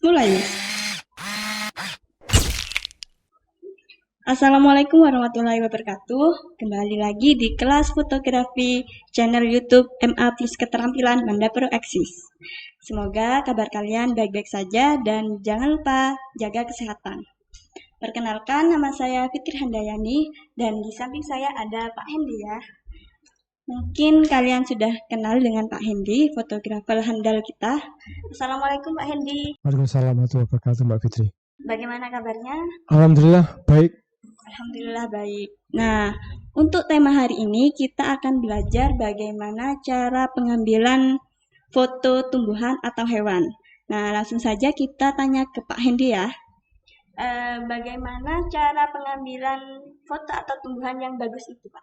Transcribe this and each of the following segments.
Mulai. Assalamualaikum warahmatullahi wabarakatuh. Kembali lagi di kelas fotografi channel YouTube MA Plus Keterampilan Manda Pro Eksis. Semoga kabar kalian baik-baik saja dan jangan lupa jaga kesehatan. Perkenalkan, nama saya Fitri Handayani dan di samping saya ada Pak Hendi ya. Mungkin kalian sudah kenal dengan Pak Hendi, fotografer handal kita. Assalamualaikum Pak Hendi. Waalaikumsalam warahmatullahi wabarakatuh, Mbak Fitri. Bagaimana kabarnya? Alhamdulillah baik. Alhamdulillah baik. Nah, untuk tema hari ini kita akan belajar bagaimana cara pengambilan foto tumbuhan atau hewan. Nah, langsung saja kita tanya ke Pak Hendi ya. Bagaimana cara pengambilan foto atau tumbuhan yang bagus itu, Pak?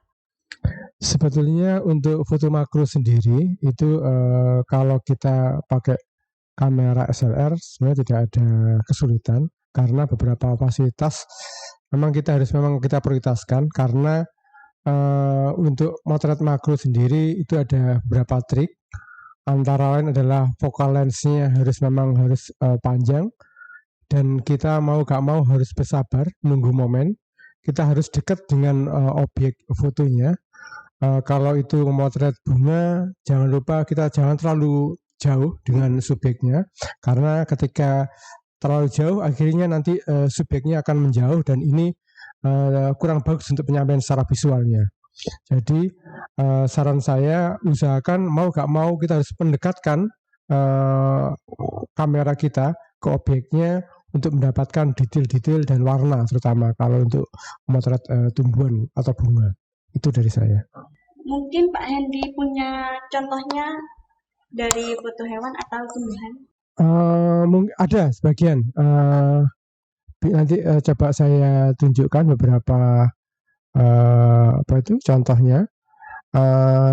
Sebetulnya untuk foto makro sendiri itu kalau kita pakai kamera SLR sebenarnya tidak ada kesulitan karena beberapa fasilitas memang kita prioritaskan karena untuk motret makro sendiri itu ada beberapa trik, antara lain adalah focal lensnya harus panjang dan kita mau gak mau harus bersabar nunggu momen, kita harus dekat dengan objek fotonya. Kalau itu memotret bunga, jangan lupa kita jangan terlalu jauh dengan subjeknya, karena ketika terlalu jauh akhirnya nanti subjeknya akan menjauh dan ini kurang bagus untuk penyampaian secara visualnya. Jadi saran saya usahakan mau gak mau kita harus mendekatkan kamera kita ke objeknya untuk mendapatkan detail-detail dan warna, terutama kalau untuk memotret tumbuhan atau bunga. Itu dari saya. Mungkin Pak Hendi punya contohnya dari foto hewan atau tumbuhan? Ada sebagian. Nanti coba saya tunjukkan beberapa contohnya.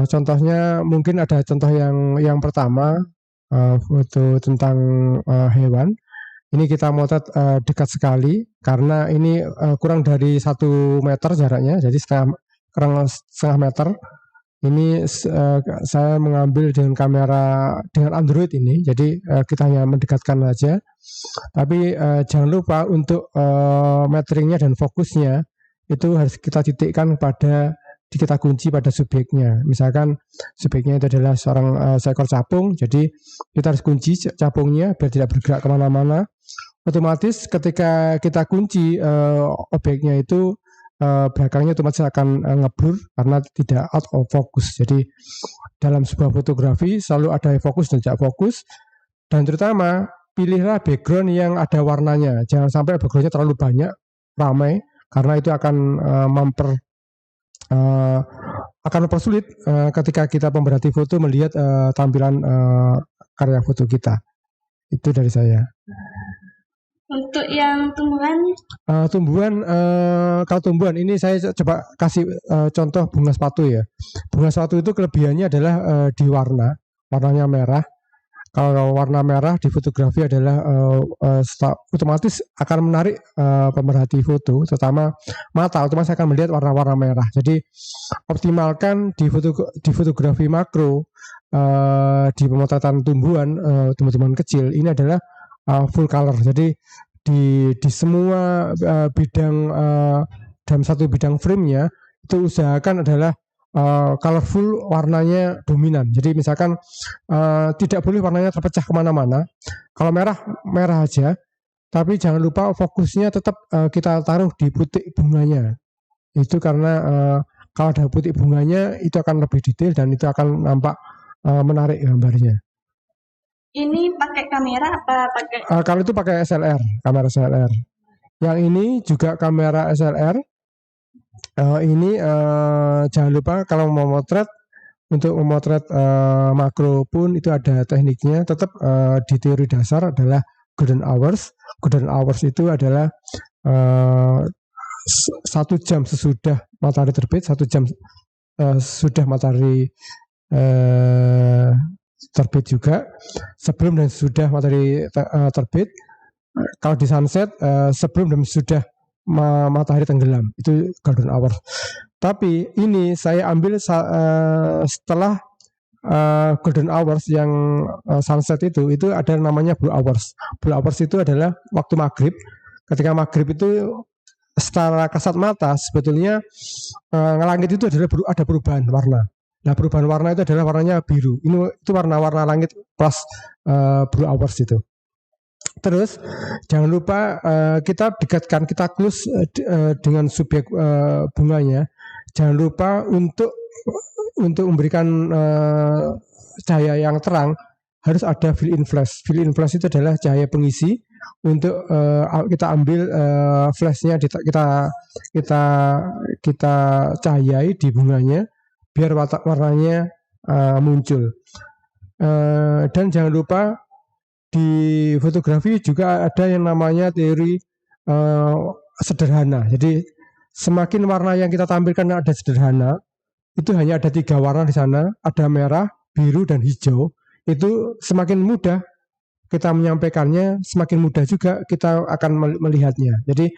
Contohnya mungkin ada contoh yang pertama, foto tentang hewan. Ini kita motret dekat sekali karena ini kurang dari 1 meter jaraknya, jadi kurang setengah meter. Ini saya mengambil dengan kamera dengan Android ini, jadi kita hanya mendekatkan saja. Tapi jangan lupa untuk meteringnya dan fokusnya itu harus kita titikkan kita kunci pada subjeknya. Misalkan subjeknya itu adalah seekor capung, jadi kita harus kunci capungnya biar tidak bergerak kemana-mana. Otomatis ketika kita kunci objeknya itu belakangnya otomatis akan ngeblur karena tidak out of focus. Jadi dalam sebuah fotografi selalu ada fokus dan tidak fokus, dan terutama pilihlah background yang ada warnanya. Jangan sampai backgroundnya terlalu banyak, ramai, karena itu akan mempersulit ketika kita pemerhati foto melihat tampilan karya foto kita. Itu dari saya. Untuk yang tumbuhan? Kalau tumbuhan ini saya coba kasih contoh bunga sepatu ya. Bunga sepatu itu kelebihannya adalah di warnanya merah. Kalau warna merah di fotografi adalah otomatis akan menarik pemerhati foto, terutama mata otomatis akan melihat warna-warna merah. Jadi optimalkan di fotografi makro, di pemotretan tumbuhan kecil ini adalah full color. Jadi di semua bidang dalam satu bidang frame-nya itu usahakan adalah colorful, warnanya dominan. Jadi misalkan tidak boleh warnanya terpecah kemana-mana. Kalau merah aja, tapi jangan lupa fokusnya tetap kita taruh di putik bunganya. Itu karena kalau ada putik bunganya itu akan lebih detail dan itu akan nampak menarik gambarnya. Ini pakai kamera apa pakai? Kalau itu pakai kamera SLR. Yang ini juga kamera SLR. Ini jangan lupa kalau mau untuk memotret makro pun itu ada tekniknya. Tetap di teori dasar adalah golden hours. Golden hours itu adalah 1 jam sesudah matahari terbit, 1 jam sudah matahari terbit juga, sebelum dan sudah matahari terbit. Kalau di sunset sebelum dan sudah matahari tenggelam, itu golden hour. Tapi ini saya ambil setelah golden hours yang sunset itu ada namanya blue hours. Blue hours itu adalah waktu maghrib. Ketika maghrib itu secara kasat mata sebetulnya langit itu adalah ada perubahan warna. Nah, perubahan warna itu adalah warnanya biru. Itu warna-warna langit plus blue hours itu. Terus jangan lupa kita dekatkan, kita close dengan subjek bunganya. Jangan lupa untuk memberikan cahaya yang terang harus ada fill-in flash. Fill-in flash itu adalah cahaya pengisi untuk kita ambil flashnya kita cahayai di bunganya biar warnanya muncul. Dan jangan lupa di fotografi juga ada yang namanya teori sederhana. Jadi semakin warna yang kita tampilkan ada sederhana, itu hanya ada 3 warna di sana, ada merah, biru, dan hijau. Itu semakin mudah kita menyampaikannya, semakin mudah juga kita akan melihatnya. Jadi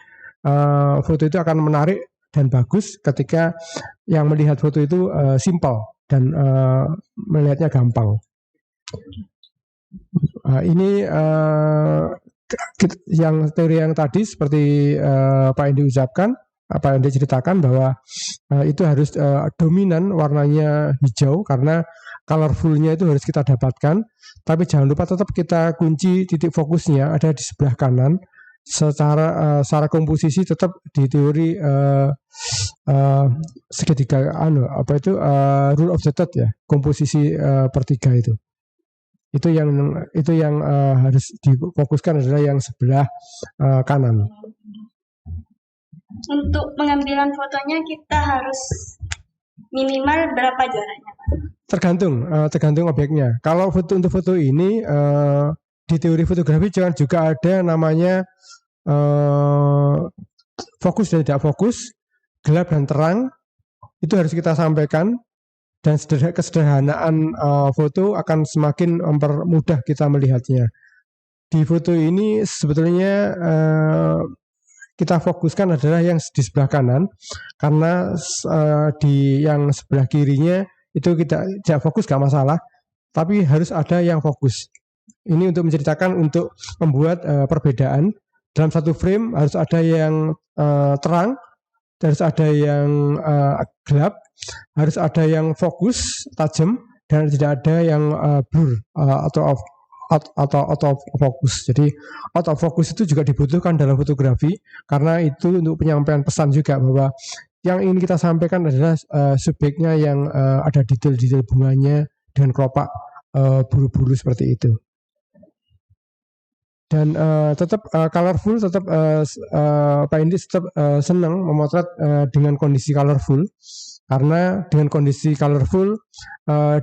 foto itu akan menarik dan bagus ketika yang melihat foto itu simple dan melihatnya gampang. Ini yang teori yang tadi seperti Pak Indi ucapkan, Pak Indi ceritakan bahwa itu harus dominan warnanya hijau karena colorfulnya itu harus kita dapatkan. Tapi jangan lupa tetap kita kunci titik fokusnya ada di sebelah kanan. Secara komposisi tetap di teori segitiga rule of the third ya, komposisi per 3 itu. Itu yang harus difokuskan adalah yang sebelah kanan. Untuk pengambilan fotonya kita harus minimal berapa jaraknya, Pak? Tergantung objeknya. Kalau untuk foto ini di teori fotografi juga ada namanya fokus dan tidak fokus, gelap dan terang. Itu harus kita sampaikan. Dan kesederhanaan foto akan semakin mempermudah kita melihatnya. Di foto ini sebetulnya kita fokuskan adalah yang di sebelah kanan, karena di yang sebelah kirinya itu kita tidak fokus gak masalah, tapi harus ada yang fokus. Ini untuk menceritakan, untuk membuat perbedaan. Dalam satu frame harus ada yang terang, harus ada yang gelap, harus ada yang fokus tajam, dan tidak ada yang blur atau out of focus. Jadi out of focus itu juga dibutuhkan dalam fotografi karena itu untuk penyampaian pesan juga bahwa yang ingin kita sampaikan adalah subjeknya yang ada detail-detail bunganya dengan kelopak bulu-bulu seperti itu. Dan tetap colorful, tetap Pak Indi tetap senang memotret dengan kondisi colorful, karena dengan kondisi colorful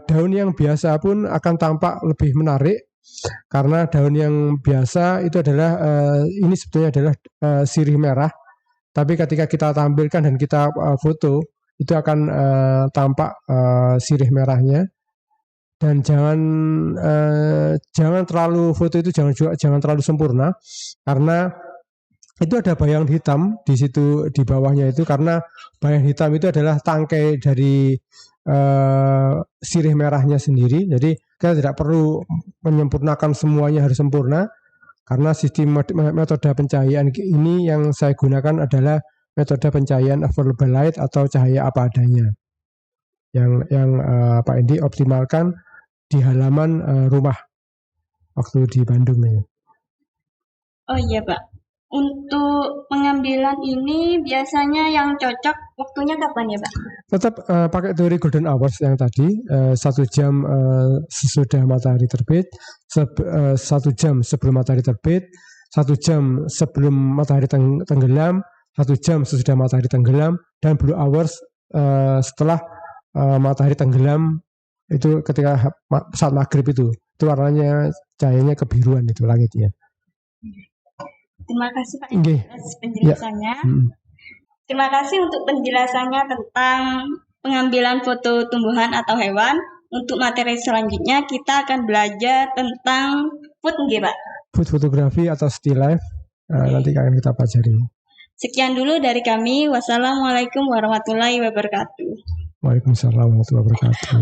daun yang biasa pun akan tampak lebih menarik, karena daun yang biasa itu adalah ini sebetulnya adalah sirih merah, tapi ketika kita tampilkan dan kita foto itu akan tampak sirih merahnya. Dan jangan terlalu foto itu jangan terlalu sempurna, karena itu ada bayang hitam di situ di bawahnya itu, karena bayang hitam itu adalah tangkai dari sirih merahnya sendiri. Jadi kita tidak perlu menyempurnakan semuanya harus sempurna, karena sistem metode pencahayaan ini yang saya gunakan adalah metode pencahayaan available light atau cahaya apa adanya yang Pak Indi optimalkan di halaman rumah waktu di Bandung ya. Oh iya Pak, untuk pengambilan ini biasanya yang cocok waktunya kapan ya Pak? Tetap pakai teori golden hours yang tadi, 1 jam sesudah matahari terbit, 1 jam sebelum matahari terbit, 1 jam sebelum matahari tenggelam, 1 jam sesudah matahari tenggelam, dan blue hours setelah matahari tenggelam. Itu ketika saat maghrib itu warnanya cahayanya kebiruan itu langitnya. Terima kasih Pak atas penjelasannya. Ya. Terima kasih untuk penjelasannya tentang pengambilan foto tumbuhan atau hewan. Untuk materi selanjutnya kita akan belajar tentang food Pak. Food fotografi atau still life nanti akan kita pelajari. Sekian dulu dari kami. Wassalamualaikum warahmatullahi wabarakatuh. Waalaikumsalam warahmatullahi wabarakatuh.